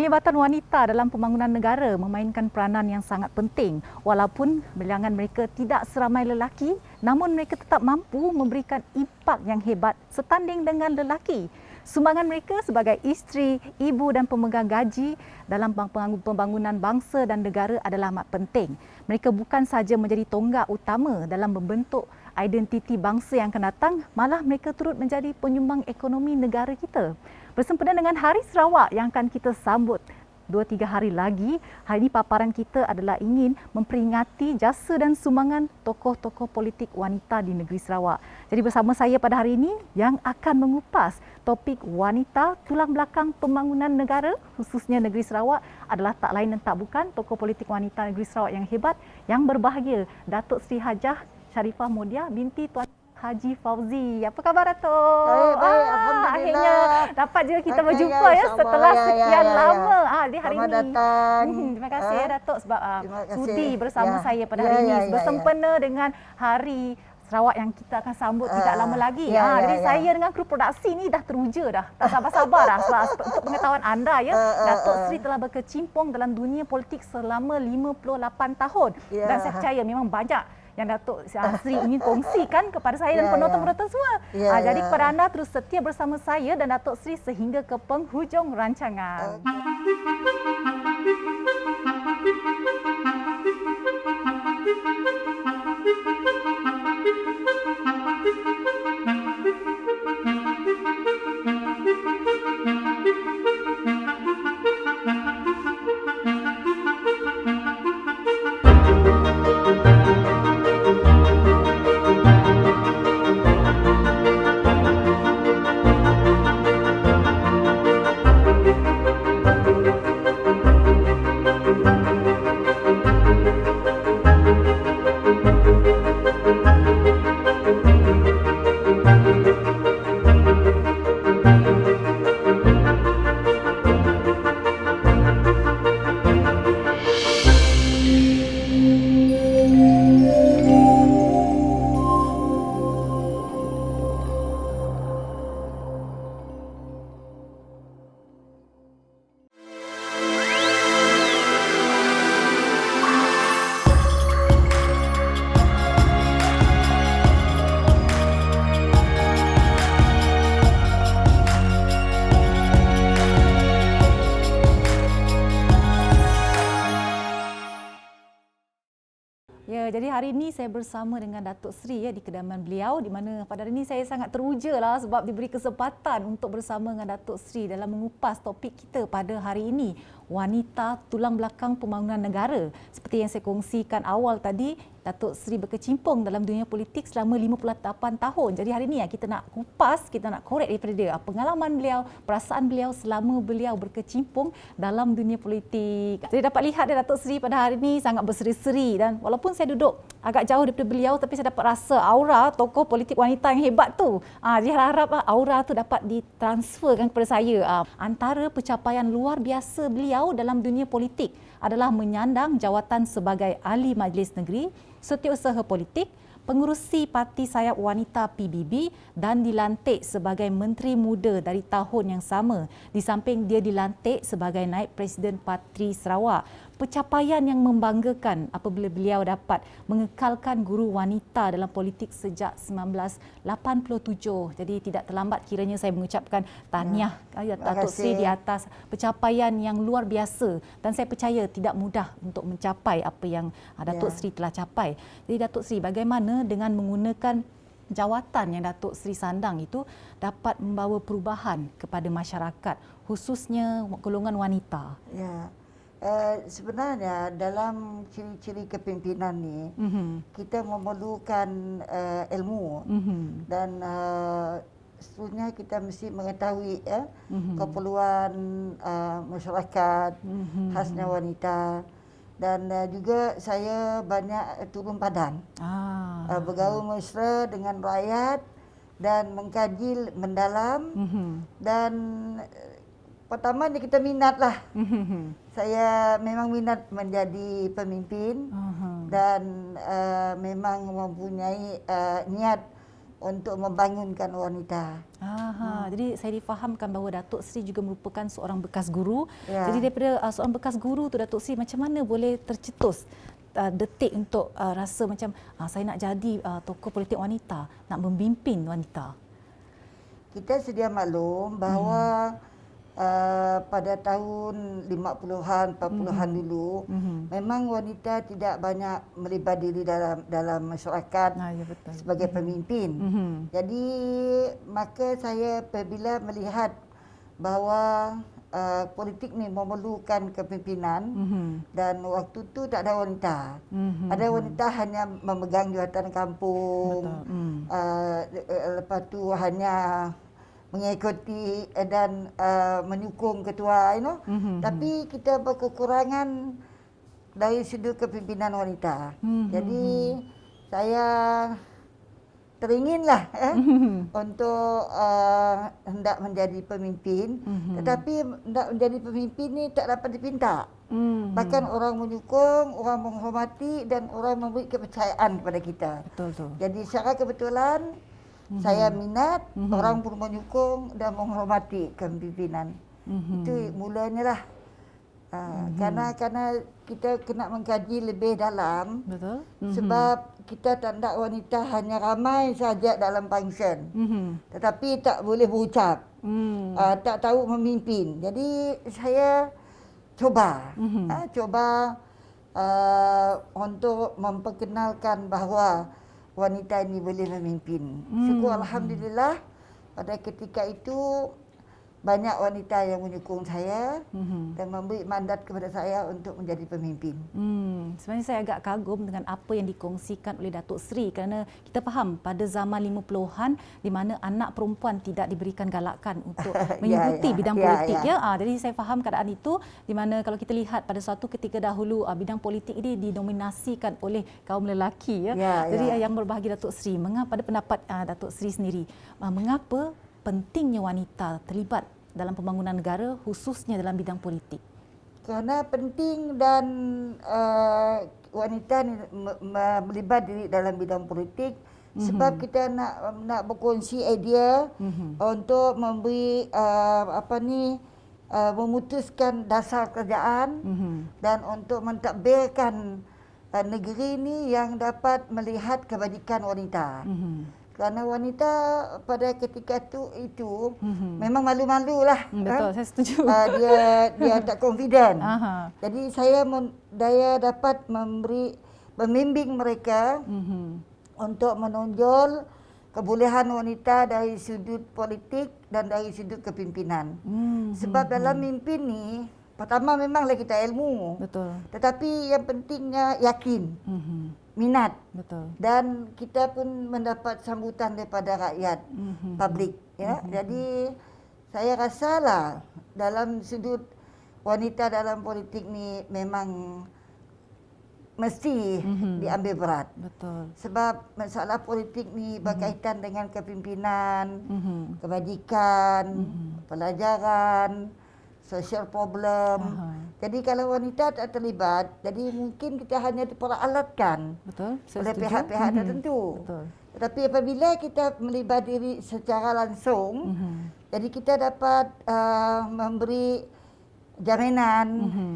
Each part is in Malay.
Penglibatan wanita dalam pembangunan negara memainkan peranan yang sangat penting. Walaupun bilangan mereka tidak seramai lelaki, namun mereka tetap mampu memberikan impak yang hebat setanding dengan lelaki. Sumbangan mereka sebagai isteri, ibu dan pemegang gaji dalam pembangunan bangsa dan negara adalah amat penting. Mereka bukan sahaja menjadi tonggak utama dalam membentuk identiti bangsa yang akan datang, malah mereka turut menjadi penyumbang ekonomi negara kita. Bersempena dengan Hari Sarawak yang akan kita sambut 2-3 hari lagi, hari ini paparan kita adalah ingin memperingati jasa dan sumbangan tokoh-tokoh politik wanita di negeri Sarawak. Jadi bersama saya pada hari ini yang akan mengupas topik wanita tulang belakang pembangunan negara, khususnya negeri Sarawak, adalah tak lain dan tak bukan tokoh politik wanita negeri Sarawak yang hebat, yang berbahagia, Datuk Seri Hajah Sharifah Modiah binti Tuan Haji Fauzi. Apa khabar Datuk? Baik, Alhamdulillah. Akhirnya dapat juga kita berjumpa ya setelah sekian lama di hari ini. Datang. Terima kasih ya Datuk sebab sudi bersama saya pada hari ini bersempena dengan Hari Sarawak yang kita akan sambut tidak lama lagi. Jadi saya dengan kru produksi ni dah teruja dah. Tak sabar-sabar dah sebab untuk pengetahuan anda ya, Datuk Seri telah berkecimpung dalam dunia politik selama 58 tahun. Dan saya percaya memang banyak yang Datuk Seri ingin kongsikan kepada saya dan penonton-penonton semua. Jadi kepada anda terus setia bersama saya dan Datuk Seri sehingga ke penghujung rancangan. Jadi hari ini saya bersama dengan Datuk Seri di kediaman beliau, di mana pada hari ini saya sangat teruja lah sebab diberi kesempatan untuk bersama dengan Datuk Seri dalam mengupas topik kita pada hari ini, wanita tulang belakang pembangunan negara. Seperti yang saya kongsikan awal tadi, Datuk Seri berkecimpung dalam dunia politik selama 58 tahun. Jadi hari ini kita nak kupas, kita nak korek daripada dia pengalaman beliau, perasaan beliau selama beliau berkecimpung dalam dunia politik. Jadi dapat lihat Datuk Seri pada hari ini sangat berseri-seri, dan walaupun saya duduk agak jauh daripada beliau tapi saya dapat rasa aura tokoh politik wanita yang hebat tu. Jadi harap aura tu dapat ditransferkan kepada saya. Antara pencapaian luar biasa beliau dalam dunia politik adalah menyandang jawatan sebagai Ahli Majlis Negeri, Setiausaha Politik, Pengerusi Parti Sayap Wanita PBB dan dilantik sebagai Menteri Muda dari tahun yang sama. Di samping dia dilantik sebagai Naib Presiden Parti Sarawak. Pencapaian yang membanggakan apabila beliau dapat mengekalkan guru wanita dalam politik sejak 1987. Jadi tidak terlambat kiranya saya mengucapkan tahniah Datuk Seri di atas pencapaian yang luar biasa, dan saya percaya tidak mudah untuk mencapai apa yang Datuk Seri telah capai. Jadi Datuk Seri, bagaimana dengan menggunakan jawatan yang Datuk Seri sandang itu dapat membawa perubahan kepada masyarakat, khususnya golongan wanita? Sebenarnya dalam ciri-ciri kepimpinan ni, kita memerlukan ilmu dan seterusnya kita mesti mengetahui keperluan masyarakat, khasnya wanita. Dan juga saya banyak turun padan, bergaul mesra dengan rakyat dan mengkaji mendalam. Dan pertamanya kita minatlah. Saya memang minat menjadi pemimpin dan memang mempunyai niat untuk membangunkan wanita. Jadi saya difahamkan bahawa Datuk Seri juga merupakan seorang bekas guru. Ya. Jadi daripada seorang bekas guru tu Datuk Seri, macam mana boleh tercetus detik untuk rasa macam saya nak jadi tokoh politik wanita, nak memimpin wanita? Kita sedia maklum bahawa pada tahun 50-an, 40-an dulu, memang wanita tidak banyak melibat diri dalam masyarakat Ya, betul. sebagai pemimpin. Jadi maka saya apabila melihat bahawa politik ni memerlukan kepimpinan dan waktu tu tak ada wanita. Ada wanita hanya memegang jawatan kampung. Lepas tu hanya mengikuti dan menyokong ketua, Tapi kita berkekurangan dari sudut kepimpinan wanita. Jadi saya teringinlah untuk hendak menjadi pemimpin, tetapi hendak menjadi pemimpin ni tak dapat dipinta. Bahkan orang menyokong, orang menghormati dan orang memberi kepercayaan kepada kita. Betul. Jadi secara kebetulan saya minat, orang pun menyokong dan menghormati kepimpinan. Itu mulanya lah. Karena kita kena mengkaji lebih dalam. Betul. Sebab kita tak nak wanita hanya ramai saja dalam function. Tetapi tak boleh berucap. Tak tahu memimpin. Jadi saya coba untuk memperkenalkan bahawa wanita ini boleh memimpin. Syukur Alhamdulillah pada ketika itu banyak wanita yang menyokong saya dan memberi mandat kepada saya untuk menjadi pemimpin. Sebenarnya saya agak kagum dengan apa yang dikongsikan oleh Datuk Seri, kerana kita faham pada zaman 50-an di mana anak perempuan tidak diberikan galakan untuk mengikuti bidang politik. Jadi saya faham keadaan itu di mana kalau kita lihat pada suatu ketika dahulu bidang politik ini didominasikan oleh kaum lelaki. Jadi yang berbahagia Datuk Seri, pada pendapat Datuk Seri sendiri, mengapa pentingnya wanita terlibat dalam pembangunan negara, khususnya dalam bidang politik? Kerana penting dan wanita melibat diri dalam bidang politik sebab kita nak berkongsi idea untuk memberi memutuskan dasar kerjaan dan untuk mentadbirkan negeri ini yang dapat melihat kebajikan wanita. Kerana wanita pada ketika itu memang malu-malulah. Betul, saya setuju. Dia tak confident. Jadi saya dapat membimbing mereka untuk menonjol kebolehan wanita dari sudut politik dan dari sudut kepimpinan. Sebab dalam mimpin ni, pertama memanglah kita ilmu. Betul. Tetapi yang pentingnya yakin. Minat. Betul. Dan kita pun mendapat sambutan daripada rakyat, publik. Jadi saya rasalah dalam sudut wanita dalam politik ni memang mesti diambil berat. Betul. Sebab masalah politik ni berkaitan dengan kepimpinan, kebajikan, pelajaran, social problem. Jadi kalau wanita tak terlibat, jadi mungkin kita hanya diperalatkan oleh pihak-pihak tertentu. Betul. Tetapi apabila kita melibat diri secara langsung, jadi kita dapat memberi jaminan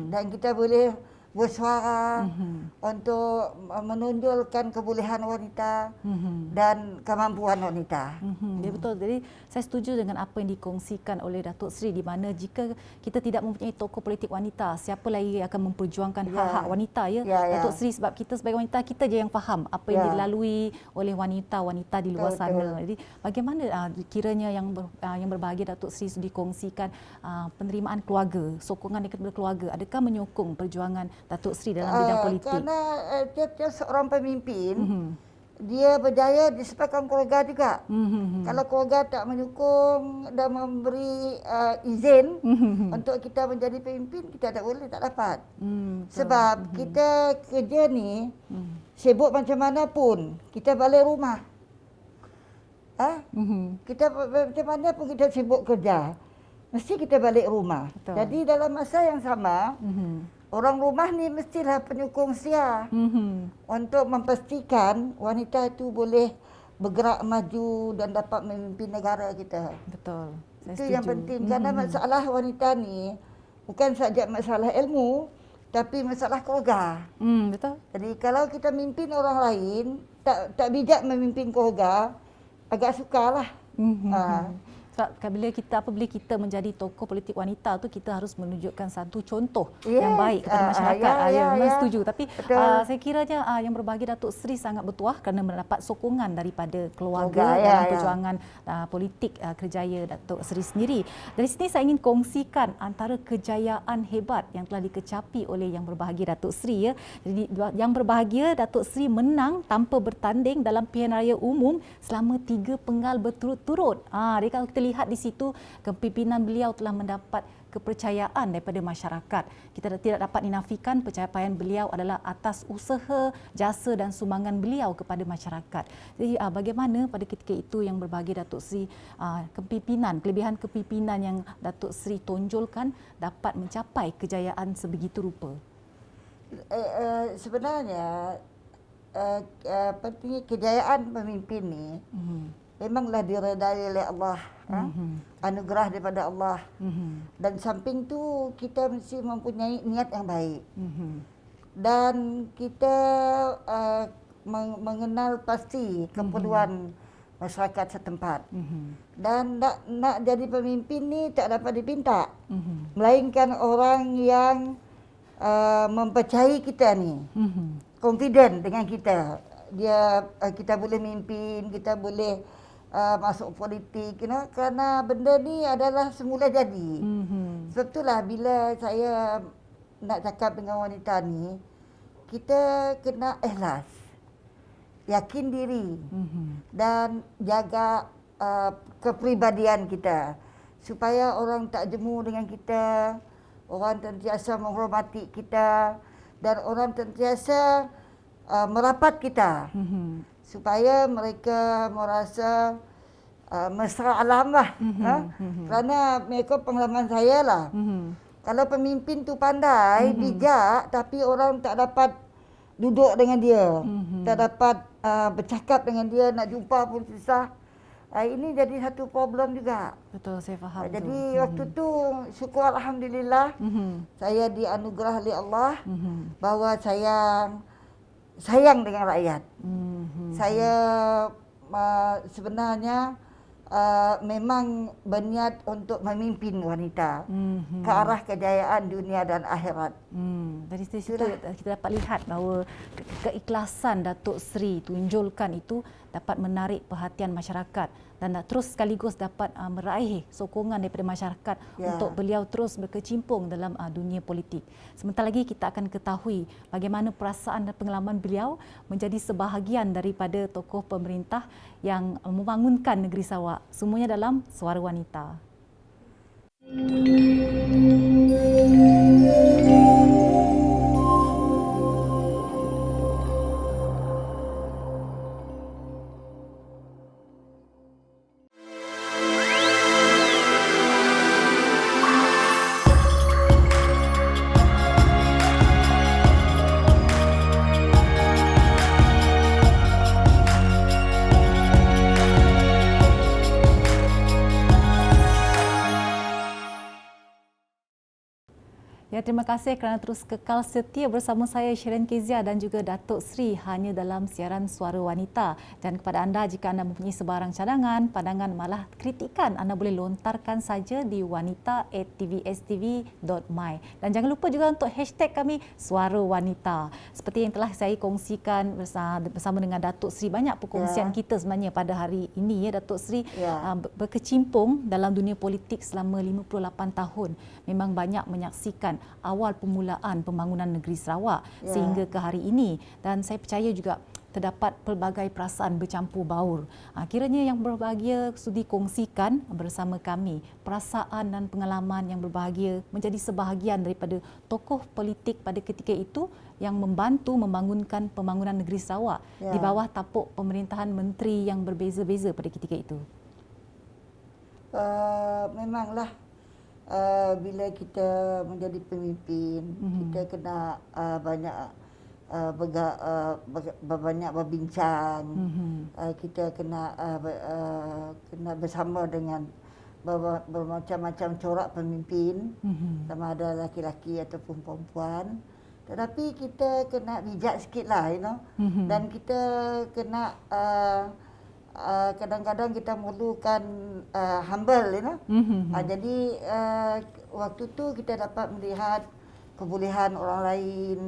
dan kita boleh bersuara untuk menonjolkan kebolehan wanita dan kemampuan wanita. Ya, betul. Jadi saya setuju dengan apa yang dikongsikan oleh Datuk Seri, di mana jika kita tidak mempunyai tokoh politik wanita, siapa lagi akan memperjuangkan hak-hak wanita Datuk Seri, sebab kita sebagai wanita, kita je yang faham apa yang dilalui oleh wanita-wanita di luar sana. Jadi bagaimana kiranya yang berbahagia Datuk Seri dikongsikan penerimaan keluarga, sokongan daripada keluarga, adakah menyokong perjuangan Datuk Seri dalam bidang politik? Kerana tiap-tiap seorang pemimpin dia berjaya disebabkan keluarga juga. Kalau keluarga tak menyokong dan memberi izin untuk kita menjadi pemimpin, kita tak boleh, tak dapat. Sebab kita kerja ni sibuk macam mana pun, kita balik rumah. Kita macam mana pun kita sibuk kerja, mesti kita balik rumah. Betul. Jadi dalam masa yang sama, orang rumah ni mestilah penyokong sia untuk memastikan wanita itu boleh bergerak maju dan dapat memimpin negara kita. Betul. Saya Itu setuju. yang penting kerana masalah wanita ni bukan saja masalah ilmu tapi masalah keluarga. Betul. Jadi kalau kita mimpin orang lain tak bijak memimpin keluarga, agak sukarlah. Sebab apabila kita menjadi tokoh politik wanita tu, kita harus menunjukkan satu contoh Yes. yang baik kepada masyarakat. Memang setuju. Tapi saya kiranya yang berbahagia Datuk Seri sangat bertuah kerana mendapat sokongan daripada keluarga dalam perjuangan politik kerjaya Datuk Seri sendiri. Dari sini saya ingin kongsikan antara kejayaan hebat yang telah dikecapi oleh yang berbahagia Datuk Seri. Jadi yang berbahagia Datuk Seri menang tanpa bertanding dalam pilihan raya umum selama 3 penggal berturut-turut. Jadi kalau kita lihat di situ, kepimpinan beliau telah mendapat kepercayaan daripada masyarakat. Kita tidak dapat dinafikan pencapaian beliau adalah atas usaha, jasa dan sumbangan beliau kepada masyarakat. Jadi bagaimana pada ketika itu yang berbahagia Datuk Seri, kelebihan kepimpinan yang Datuk Seri tonjolkan dapat mencapai kejayaan sebegitu rupa? Sebenarnya pentingnya kejayaan pemimpin ni memanglah diredai oleh Allah, anugerah daripada Allah. Dan samping tu kita mesti mempunyai niat yang baik. Dan kita mengenal pasti keperluan masyarakat setempat. Dan nak jadi pemimpin ni tak dapat dipinta. Melainkan orang yang mempercayai kita ni. Confident dengan kita. Kita boleh mimpin, kita boleh masuk politik, kerana benda ni adalah semula jadi. Sebab itulah bila saya nak cakap dengan wanita ni, kita kena ikhlas, yakin diri dan jaga kepribadian kita supaya orang tak jemu dengan kita, orang sentiasa menghormati kita dan orang sentiasa merapat kita. Supaya mereka merasa mesra alam lah. Kerana mereka pengalaman saya lah. Kalau pemimpin tu pandai, bijak, tapi orang tak dapat duduk dengan dia. Tak dapat bercakap dengan dia, nak jumpa pun susah. Ini jadi satu problem juga. Betul, saya faham. Jadi waktu tu syukur Alhamdulillah saya dianugerah oleh Allah bahawa saya sayang dengan rakyat. Saya sebenarnya memang berniat untuk memimpin wanita ke arah kejayaan dunia dan akhirat. Dari situ kita dapat lihat bahawa keikhlasan Datuk Seri tunjulkan itu dapat menarik perhatian masyarakat dan terus sekaligus dapat meraih sokongan daripada masyarakat untuk beliau terus berkecimpung dalam dunia politik. Sebentar lagi kita akan ketahui bagaimana perasaan dan pengalaman beliau menjadi sebahagian daripada tokoh pemerintah yang membangunkan negeri Sarawak. Semuanya dalam Suara Wanita. Ya, terima kasih kerana terus kekal setia bersama saya Shirin Kezia dan juga Datuk Seri hanya dalam siaran Suara Wanita. Dan kepada anda, jika anda mempunyai sebarang cadangan, pandangan malah kritikan, anda boleh lontarkan saja di wanita@tvstv.my. Dan jangan lupa juga untuk hashtag kami Suara Wanita. Seperti yang telah saya kongsikan bersama dengan Datuk Seri, banyak perkongsian kita sebenarnya pada hari ini Datuk Seri berkecimpung dalam dunia politik selama 58 tahun. Memang banyak menyaksikan awal permulaan pembangunan negeri Sarawak sehingga ke hari ini, dan saya percaya juga terdapat pelbagai perasaan bercampur baur. Kiranya yang berbahagia sudi kongsikan bersama kami perasaan dan pengalaman yang berbahagia menjadi sebahagian daripada tokoh politik pada ketika itu yang membantu membangunkan pembangunan negeri Sarawak di bawah tapuk pemerintahan menteri yang berbeza-beza pada ketika itu. Memanglah bila kita menjadi pemimpin, kita kena banyak banyak berbincang. Kita kena bersama dengan bermacam-macam corak pemimpin, sama ada laki-laki ataupun perempuan. Tetapi kita kena bijak sikitlah, dan kita kena kadang-kadang kita memerlukan humble, jadi waktu tu kita dapat melihat kebolehan orang lain,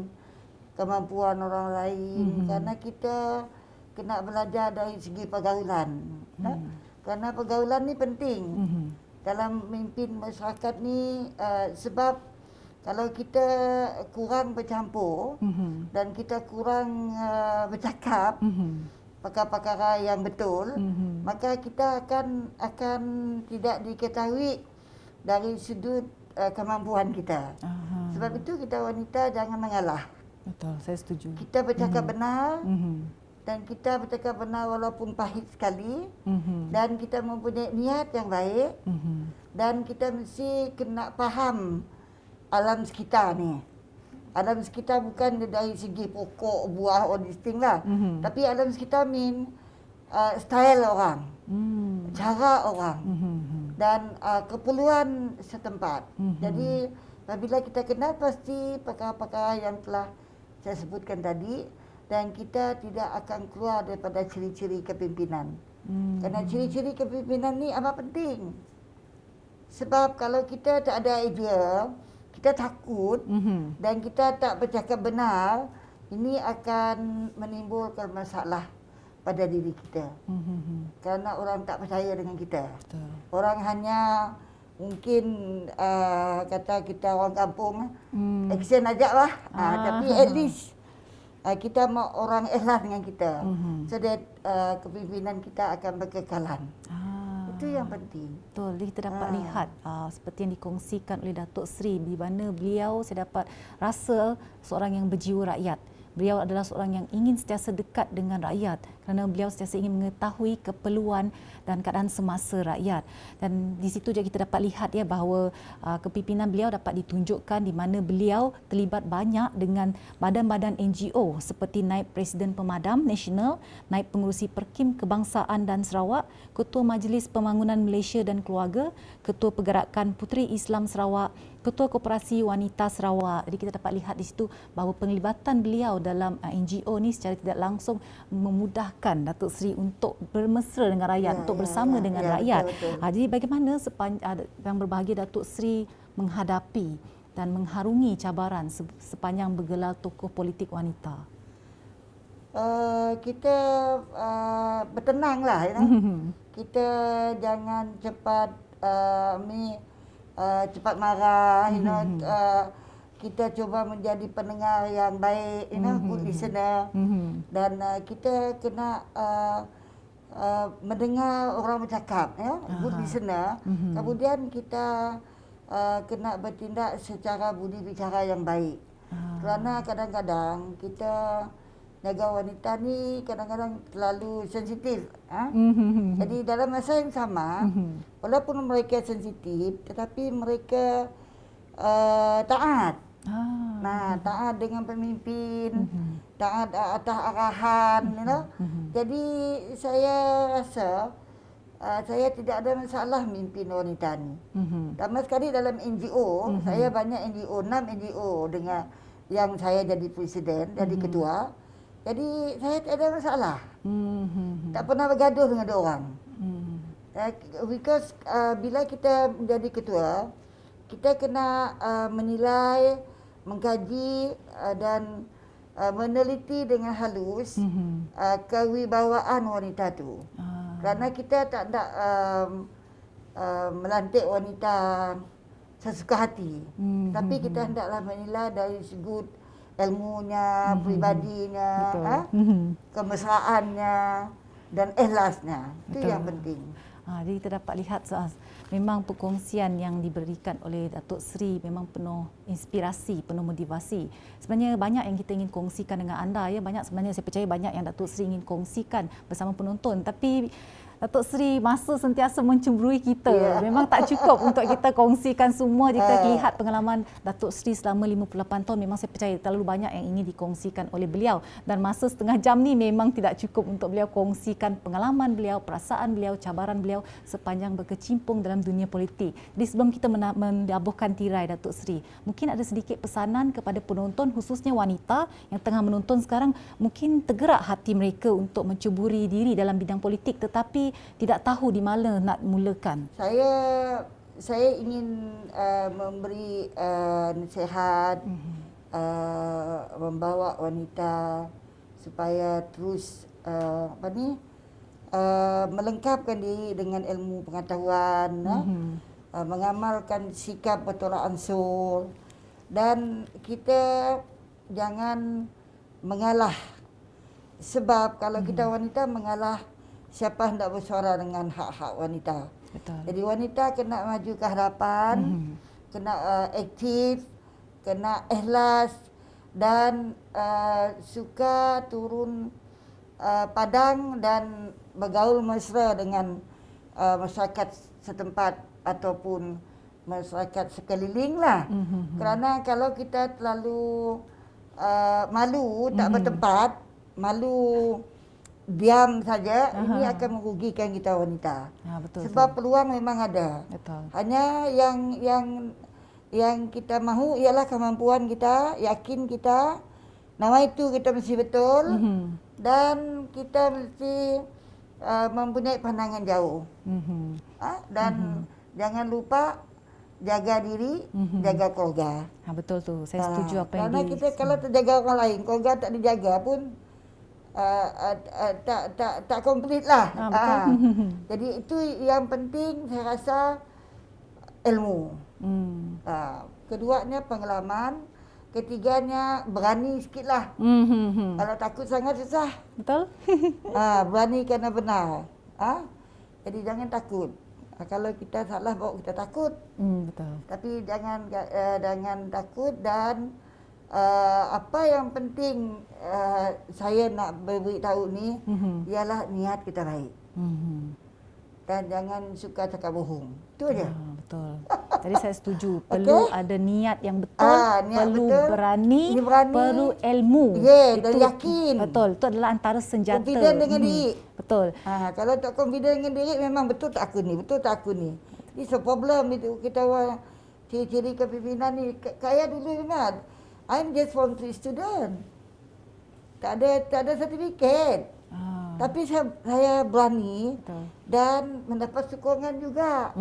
kemampuan orang lain, kerana kita kena belajar dari segi pergaulan. Kerana pergaulan ni penting dalam memimpin masyarakat ni, sebab kalau kita kurang bercampur dan kita kurang bercakap perkara-perkara yang betul, maka kita akan tidak diketahui dari sudut kemampuan kita. Sebab itu kita wanita jangan mengalah. Betul, saya setuju. Kita bercakap benar, dan kita bercakap benar walaupun pahit sekali, dan kita mempunyai niat yang baik, dan kita mesti kena faham alam sekitar ni. Alam sekitar bukan dari segi pokok, buah, all these things lah. Tapi alam sekitar style orang, cara orang, dan keperluan setempat. Jadi apabila kita kenal pasti perkara-perkara yang telah saya sebutkan tadi, dan kita tidak akan keluar daripada ciri-ciri kepimpinan. Kerana ciri-ciri kepimpinan ni amat penting. Sebab kalau kita tak ada idea, kita takut, dan kita tak bercakap benar, ini akan menimbulkan masalah pada diri kita. Kerana orang tak percaya dengan kita. Betul. Orang hanya mungkin kata kita orang kampung, action ajak lah. Tapi at least kita mau orang ikhlas dengan kita. So that kepimpinan kita akan berkekalan. Itu yang penting. Betul, kita dapat lihat seperti yang dikongsikan oleh Datuk Seri, di mana beliau, saya dapat rasa seorang yang berjiwa rakyat. Beliau adalah seorang yang ingin sentiasa dekat dengan rakyat kerana beliau sentiasa ingin mengetahui keperluan dan keadaan semasa rakyat. Dan di situ juga kita dapat lihat ya bahawa kepimpinan beliau dapat ditunjukkan di mana beliau terlibat banyak dengan badan-badan NGO seperti Naib Presiden Pemadam Nasional, Naib Pengurusi Perkim Kebangsaan dan Sarawak, Ketua Majlis Pembangunan Malaysia dan Keluarga, Ketua Pergerakan Puteri Islam Sarawak, Ketua Koperasi Wanita Sarawak. Jadi kita dapat lihat di situ bahawa penglibatan beliau dalam NGO ni secara tidak langsung memudahkan Datuk Seri untuk bermesra dengan rakyat, untuk bersama dengan rakyat. Betul. Jadi bagaimana yang berbahagia Datuk Seri menghadapi dan mengharungi cabaran sepanjang bergelar tokoh politik wanita? Kita bertenanglah, kita jangan cepat cepat marah, kita cuba menjadi pendengar yang baik, good listener, dan kita kena mendengar orang bercakap, good listener. Kemudian kita kena bertindak secara budi bicara yang baik. Kerana kadang-kadang kita negara wanita ni kadang-kadang terlalu sensitif. Jadi dalam masa yang sama, walaupun mereka sensitif, tetapi mereka taat. Taat dengan pemimpin, taat atas arahan. Jadi saya rasa saya tidak ada masalah memimpin wanita ni. Pertama sekali dalam NGO, saya banyak NGO, 6 NGO dengan yang saya jadi presiden, jadi ketua. Jadi saya tak ada masalah. Tak pernah bergaduh dengan dia orang. Because bila kita menjadi ketua, kita kena menilai, mengkaji dan meneliti dengan halus kewibawaan wanita tu. Kerana kita tak nak melantik wanita sesuka hati. Tapi kita hendaklah menilai dari sudut ilmunya, pribadinya, kemesraannya dan ikhlasnya. Itu yang penting. Jadi kita dapat lihat memang perkongsian yang diberikan oleh Datuk Seri memang penuh inspirasi, penuh motivasi. Sebenarnya banyak yang kita ingin kongsikan dengan anda, ya, banyak sebenarnya saya percaya banyak yang Datuk Seri ingin kongsikan bersama penonton, tapi Datuk Seri masa sentiasa mencemburui kita. Memang tak cukup untuk kita kongsikan semua. Jika lihat pengalaman Datuk Seri selama 58 tahun, memang saya percaya terlalu banyak yang ingin dikongsikan oleh beliau. Dan masa setengah jam ni memang tidak cukup untuk beliau kongsikan pengalaman beliau, perasaan beliau, cabaran beliau sepanjang berkecimpung dalam dunia politik. Jadi sebelum kita mendabuhkan tirai Datuk Seri, mungkin ada sedikit pesanan kepada penonton, khususnya wanita yang tengah menonton sekarang, mungkin tergerak hati mereka untuk mencuburi diri dalam bidang politik tetapi tidak tahu di mana nak mulakan. Saya ingin memberi nasihat, membawa wanita supaya terus melengkapkan diri dengan ilmu pengetahuan, mengamalkan sikap bertolak ansur, dan kita jangan mengalah. Sebab kalau kita wanita mengalah, siapa hendak bersuara dengan hak-hak wanita. Betul. Jadi wanita kena maju ke hadapan, kena aktif, kena ikhlas dan suka turun padang dan bergaul mesra dengan masyarakat setempat ataupun masyarakat sekeliling lah. Kerana kalau kita terlalu malu, tak bertempat, malu diam saja, ini akan merugikan kita wanita. Betul, sebab peluang memang ada. Betul. Hanya yang kita mahu ialah kemampuan kita, yakin kita, nama itu kita mesti betul, dan kita mesti mempunyai pandangan jauh. Dan jangan lupa jaga diri, jaga keluarga. Betul tu, saya setuju apa yang Karena kita kalau terjaga orang lain, keluarga tak dijaga pun tak komplit lah. Jadi itu yang penting saya rasa, ilmu. Keduanya pengalaman, ketiganya berani sikit lah. Kalau takut sangat susah. Betul. Berani kerana benar. Jadi jangan takut. Kalau kita salah bawa kita takut. Betul. Tapi jangan takut, dan apa yang penting saya nak beritahu ni ialah niat kita baik. Dan jangan suka cakap bohong. Itu aja. Betul. Jadi saya setuju. Perlu ada niat yang betul, perlu betul. berani, perlu ilmu. Dan yakin. Betul. Itu adalah antara senjata. Confident dengan diri. Betul. Kalau tak confident dengan diri, memang betul tak aku ni, betul tak aku ni. It's a problem itu. Kita ciri-ciri kepimpinan ni. Saya dulu memang, I'm just form 3 student. Tak ada sertifikat. Tapi saya berani. Betul. Dan mendapat sokongan juga.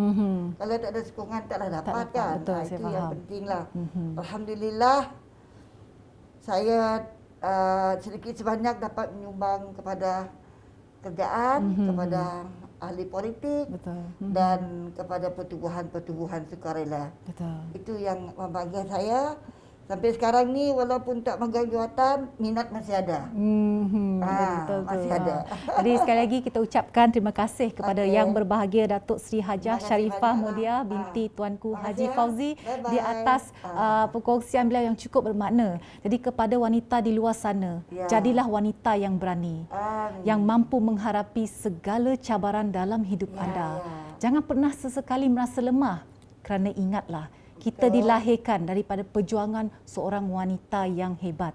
Kalau tak ada sokongan taklah dapat kan. Betul, itu faham. yang pentinglah. Alhamdulillah saya sedikit sebanyak dapat menyumbang kepada kerjaan, kepada ahli politik, Betul. dan kepada pertubuhan-pertubuhan sukarela. Betul. Itu yang membanggakan saya. Sampai sekarang ni walaupun tak megang jawatan, minat masih ada. Betul, masih ada. Jadi sekali lagi kita ucapkan terima kasih kepada yang berbahagia Datuk Seri Hajah Sharifah Mulia binti Tuanku Haji Fauzi di atas perkongsian beliau yang cukup bermakna. Jadi kepada wanita di luar sana, jadilah wanita yang berani, yang mampu menghadapi segala cabaran dalam hidup anda. Jangan pernah sesekali merasa lemah, kerana ingatlah kita dilahirkan daripada perjuangan seorang wanita yang hebat.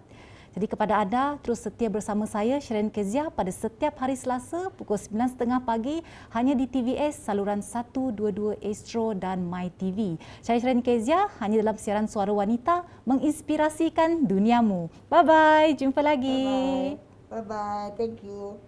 Jadi kepada anda, terus setia bersama saya, Shireen Kezia, pada setiap hari Selasa pukul 9.30 pagi hanya di TVS saluran 122 Astro dan MyTV. Saya Shireen Kezia, hanya dalam siaran Suara Wanita, menginspirasikan duniamu. Bye-bye, jumpa lagi. Bye-bye, thank you.